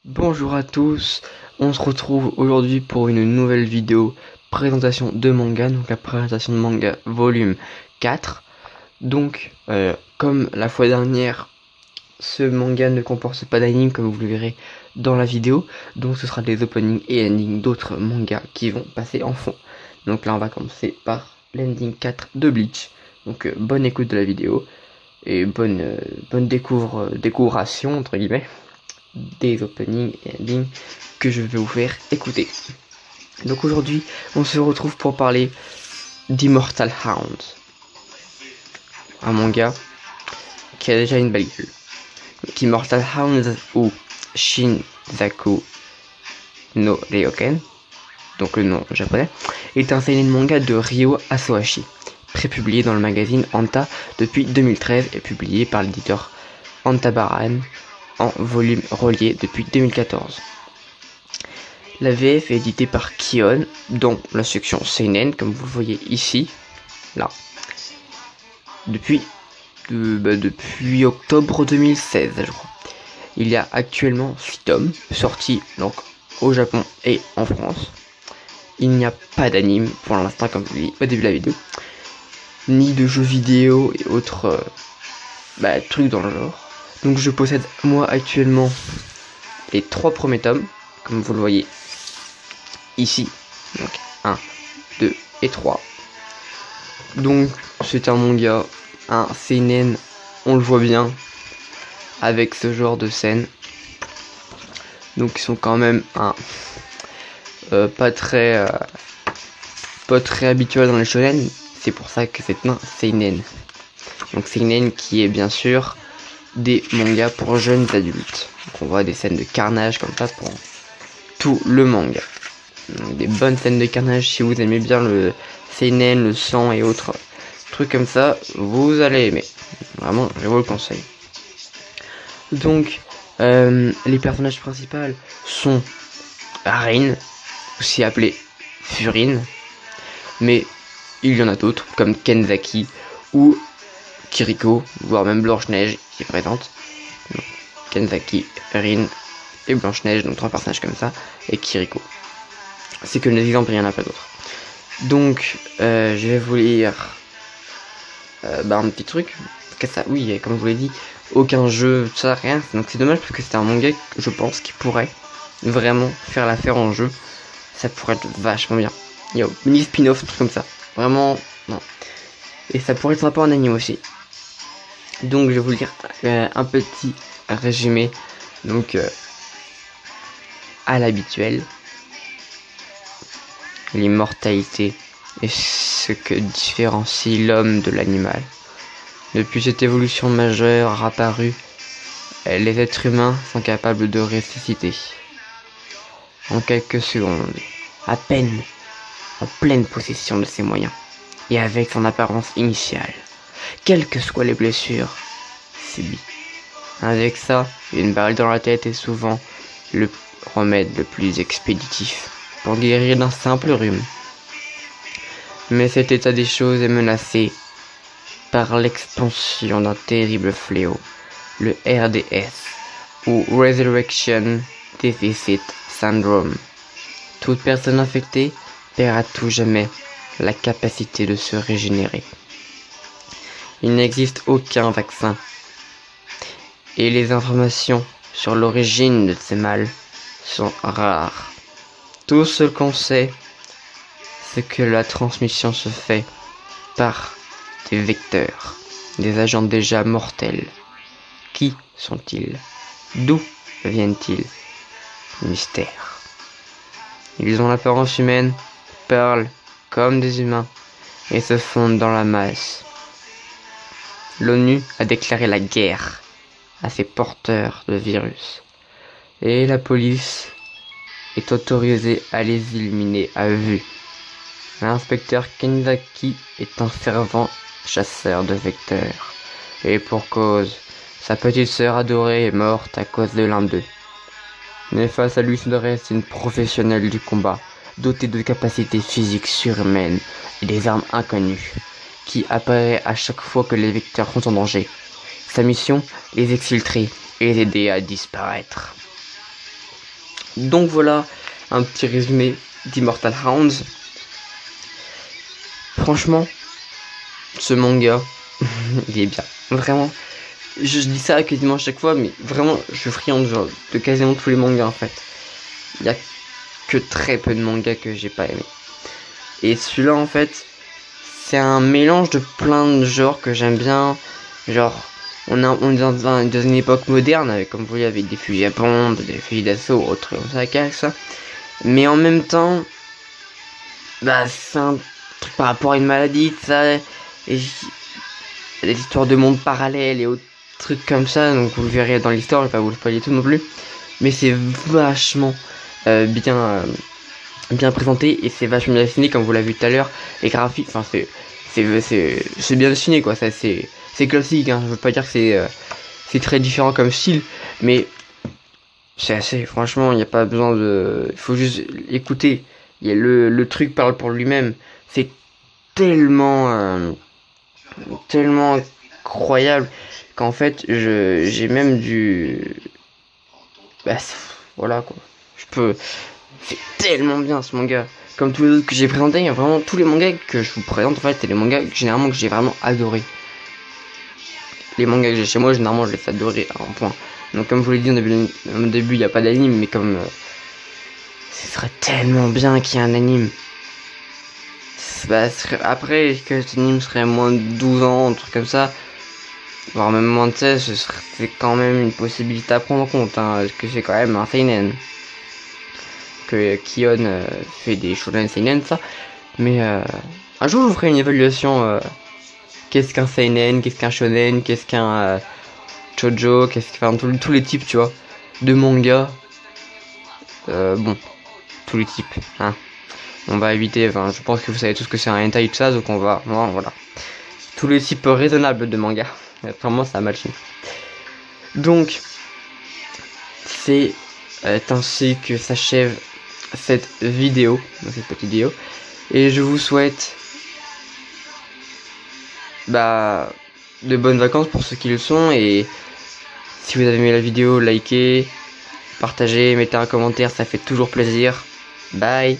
Bonjour à tous, on se retrouve aujourd'hui pour une nouvelle vidéo présentation de manga, donc la présentation de manga volume 4. Donc, comme la fois dernière, ce manga ne comporte pas d'anime comme vous le verrez dans la vidéo, donc ce sera des openings et endings d'autres mangas qui vont passer en fond. Donc là on va commencer par l'ending 4 de Bleach, donc bonne écoute de la vidéo et bonne découvration entre guillemets des openings et endings que je vais vous faire écouter. Donc aujourd'hui on se retrouve pour parler d'Immortal Hound, un manga qui a déjà une belle gueule. Immortal Hound ou Shinzaku no Ryoken, donc le nom japonais, est un seinen manga de Ryo Asohashi, prépublié dans le magazine Anta depuis 2013 et publié par l'éditeur Antabaran en volume relié depuis 2014. La VF est éditée par Kion, dans la section seinen, comme vous le voyez ici, là, depuis octobre 2016, je crois. Il y a actuellement 6 tomes sortis donc au Japon et en France. Il n'y a pas d'anime pour l'instant, comme je l'ai dit au début de la vidéo, ni de jeux vidéo et autres trucs dans le genre. Donc je possède moi actuellement les 3 premiers tomes, comme vous le voyez ici. Donc 1, 2 et 3. Donc c'est un manga, un seinen, on le voit bien, avec ce genre de scène. Donc ils sont quand même pas très habituels dans les shonen. C'est pour ça que c'est un seinen. Donc seinen qui est bien sûr des mangas pour jeunes adultes. Donc on voit des scènes de carnage comme ça pour tout le manga. Donc des bonnes scènes de carnage. Si vous aimez bien le seinen, le sang et autres trucs comme ça, vous allez aimer. Vraiment, je vous le conseille. Donc les personnages principaux sont Rin, aussi appelé Furin, mais il y en a d'autres comme Kenzaki ou Kiriko, voire même Blanche-Neige qui est présente. Donc, Kenzaki, Rin et Blanche-Neige, donc 3 personnages comme ça, et Kiriko. C'est que les exemples, il n'y en a pas d'autres. Donc je vais vous lire un petit truc. Parce que ça, oui, comme je vous l'ai dit, aucun jeu, ça, rien. Donc c'est dommage parce que c'est un manga, je pense, qui pourrait vraiment faire l'affaire en jeu. Ça pourrait être vachement bien. Yo, mini spin-off, truc comme ça. Vraiment, non. Et ça pourrait être sympa en anime aussi. Donc je vais vous lire un petit résumé. Donc à l'habituel, l'immortalité est ce que différencie l'homme de l'animal. Depuis cette évolution majeure apparue, les êtres humains sont capables de ressusciter en quelques secondes, à peine en pleine possession de ses moyens, et avec son apparence initiale, quelles que soient les blessures subies. Avec ça, une balle dans la tête est souvent le remède le plus expéditif pour guérir d'un simple rhume. Mais cet état des choses est menacé par l'expansion d'un terrible fléau, le RDS, ou Resurrection Deficit Syndrome. Toute personne infectée perd à tout jamais la capacité de se régénérer. Il n'existe aucun vaccin, et les informations sur l'origine de ces mâles sont rares. Tout ce qu'on sait, c'est que la transmission se fait par des vecteurs, des agents déjà mortels. Qui sont-ils? D'où viennent-ils? Mystère. Ils ont l'apparence humaine, parlent comme des humains et se fondent dans la masse. L'ONU a déclaré la guerre à ces porteurs de virus et la police est autorisée à les éliminer à vue. L'inspecteur Kenzaki est un fervent chasseur de vecteurs, et pour cause, sa petite sœur adorée est morte à cause de l'un d'eux. Mais face à lui se dresse une professionnelle du combat, dotée de capacités physiques surhumaines et des armes inconnues, qui apparaît à chaque fois que les vecteurs sont en danger. Sa mission, les exfiltrer et les aider à disparaître. Donc voilà un petit résumé d'Immortal Hounds. Franchement, ce manga, il est bien. Vraiment, je dis ça quasiment à chaque fois, mais vraiment, je suis friand de quasiment tous les mangas en fait. Il y a que très peu de mangas que j'ai pas aimé. Et celui-là en fait, c'est un mélange de plein de genres que j'aime bien. Genre, on est dans une époque moderne, avec, comme vous voyez, avec des fusils à pompe, des fusils d'assaut, autres comme ça. Mais en même temps, bah, c'est un truc par rapport à une maladie, ça, et des histoires de mondes parallèles et autres trucs comme ça, donc vous le verrez dans l'histoire, je vais pas vous le spoiler tout non plus. Mais c'est vachement bien présenté et c'est vachement bien dessiné, comme vous l'avez vu tout à l'heure. Les graphiques, enfin, c'est bien dessiné, quoi. Ça, c'est classique, hein. Je veux pas dire que c'est très différent comme style, mais c'est assez, franchement, il n'y a pas besoin de... Il faut juste écouter. Le truc parle pour lui-même. C'est tellement incroyable qu'en fait, j'ai même du... Bah, voilà, quoi. C'est tellement bien, ce manga. Comme tous les autres que j'ai présentés, il y a vraiment tous les mangas que je vous présente, en fait, c'est les mangas généralement que j'ai vraiment adoré. Les mangas que j'ai chez moi, généralement, je les fais adorer à un point. Donc, comme je vous l'ai dit au début, il n'y a pas d'anime, mais comme... ce serait tellement bien qu'il y ait un anime. Bah, après, que cet anime serait moins de 12 ans, un truc comme ça, voire même moins de 16, c'est quand même une possibilité à prendre en compte, hein, parce que c'est quand même un seinen. Que Kion fait des shonen seinen, ça. Mais un jour, je vous ferai une évaluation. Qu'est-ce qu'un seinen, qu'est-ce qu'un shonen, qu'est-ce qu'un shoujo, enfin tous les types, tu vois, de manga. Bon, tous les types, hein. On va éviter, enfin, je pense que vous savez tout ce que c'est un hentai et tout ça, donc voilà. Tous les types raisonnables de manga. Vraiment, ça a mal fini. Donc, c'est ainsi que s'achève cette vidéo, cette petite vidéo. Et je vous souhaite de bonnes vacances pour ceux qui le sont. Et si vous avez aimé la vidéo, likez, partagez, mettez un commentaire, ça fait toujours plaisir. Bye.